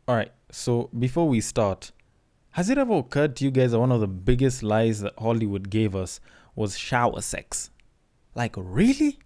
All right, so before we start, has it ever occurred to you guys that one of the biggest lies that Hollywood gave us was shower sex? Like, really?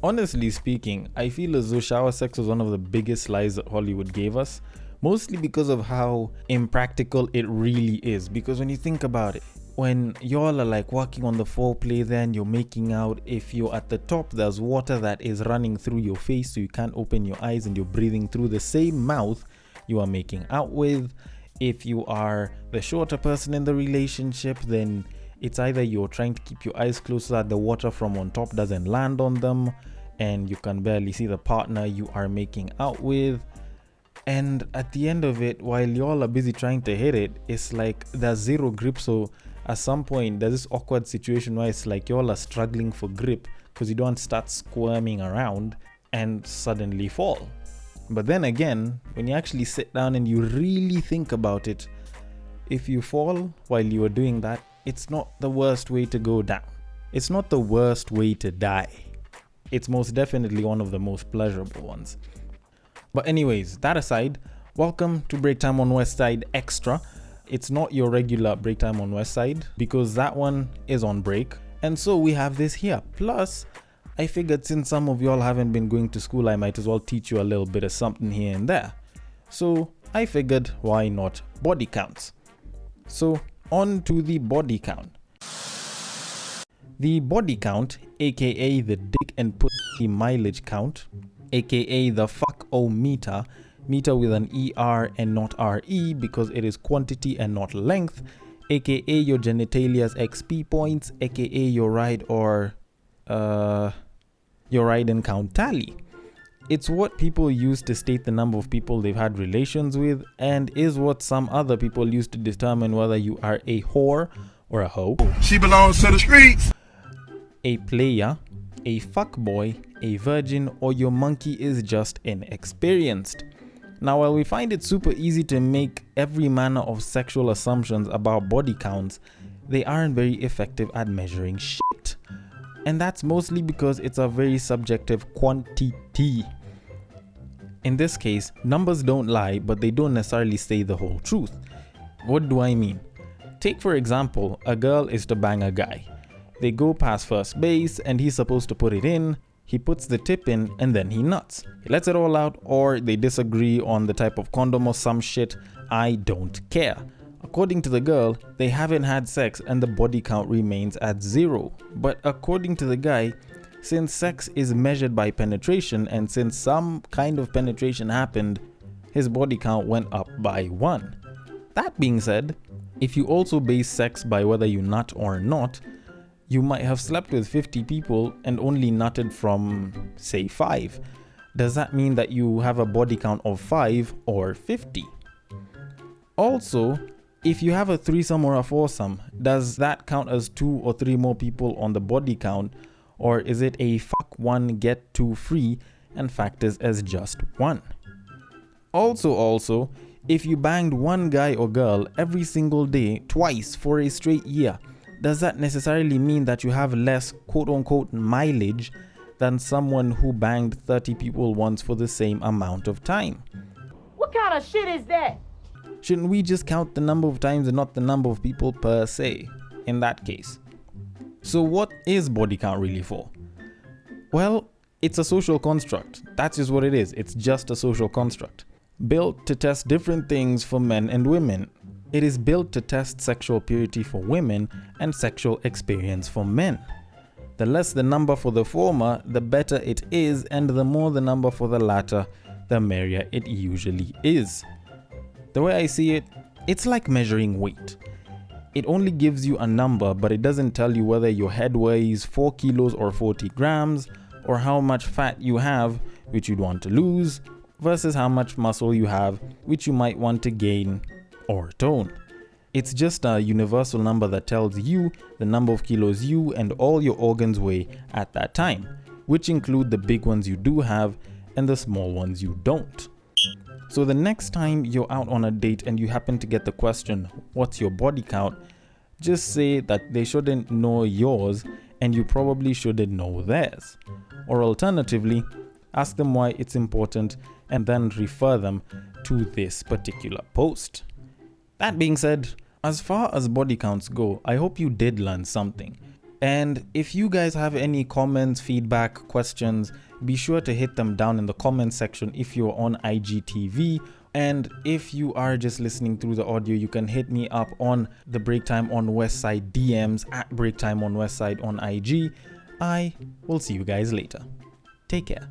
Honestly speaking, I feel as though shower sex was one of the biggest lies that Hollywood gave us, mostly because of how impractical it really is. Because when you think about it, when y'all are like walking on the foreplay, then you're making out, if you're at the top, there's water that is running through your face, so you can't open your eyes and you're breathing through the same mouth you are making out with. If you are the shorter person in the relationship, then it's either you're trying to keep your eyes closed so that the water from on top doesn't land on them and you can barely see the partner you are making out with. And at the end of it, while y'all are busy trying to hit it, it's like there's zero grip. So at some point, there's this awkward situation where it's like y'all are struggling for grip because you don't start squirming around and suddenly fall. But then again, when you actually sit down and you really think about it, if you fall while you are doing that, it's not the worst way to go down. It's not the worst way to die. It's most definitely one of the most pleasurable ones. But anyways, that aside, welcome to Break Time on Westside Extra. It's not your regular Break Time on Westside because that one is on break. And so we have this here. Plus, I figured since some of y'all haven't been going to school, I might as well teach you a little bit of something here and there. So I figured, why not body counts? So on to the body count. The body count, aka the dick and pussy mileage count, aka the fuck-o-meter, meter with an ER and not RE because it is quantity and not length, aka your genitalia's XP points, aka your ride or your ride and count tally. It's what people use to state the number of people they've had relations with and is what some other people use to determine whether you are a whore or a hoe. She belongs to the streets. A player, a fuckboy, a virgin, or your monkey is just inexperienced. Now, while we find it super easy to make every manner of sexual assumptions about body counts, they aren't very effective at measuring shit. And that's mostly because it's a very subjective quantity. In this case, numbers don't lie, but they don't necessarily say the whole truth. What do I mean? Take for example, a girl is to bang a guy. They go past first base and he's supposed to put it in. He puts the tip in and then he nuts. He lets it all out, or they disagree on the type of condom or some shit. I don't care. According to the girl, they haven't had sex and the body count remains at 0. But according to the guy, since sex is measured by penetration and since some kind of penetration happened, his body count went up by 1. That being said, if you also base sex by whether you nut or not, you might have slept with 50 people and only nutted from, say, 5. Does that mean that you have a body count of 5 or 50? Also, if you have a threesome or a foursome, does that count as 2 or 3 more people on the body count? Or is it a fuck one, get 2 free and factors as just 1? Also, if you banged one guy or girl every single day, twice for a straight year, does that necessarily mean that you have less quote-unquote mileage than someone who banged 30 people once for the same amount of time? What kind of shit is that? Shouldn't we just count the number of times and not the number of people per se, in that case? So what is body count really for? Well, it's a social construct. That's just what it is. It's just a social construct. Built to test different things for men and women. It is built to test sexual purity for women and sexual experience for men. The less the number for the former, the better it is, and the more the number for the latter, the merrier it usually is. The way I see it, it's like measuring weight. It only gives you a number, but it doesn't tell you whether your head weighs 4 kilos or 40 grams, or how much fat you have, which you'd want to lose, versus how much muscle you have, which you might want to gain or tone. It's just a universal number that tells you the number of kilos you and all your organs weigh at that time, which include the big ones you do have and the small ones you don't. So the next time you're out on a date and you happen to get the question, what's your body count? Just say that they shouldn't know yours and you probably shouldn't know theirs. Or alternatively, ask them why it's important and then refer them to this particular post. That being said, as far as body counts go, I hope you did learn something. And if you guys have any comments, feedback, questions, be sure to hit them down in the comment section if you're on IGTV. And if you are just listening through the audio, you can hit me up on the Break Time on Westside DMs at Break Time on Westside on IG. I will see you guys later. Take care.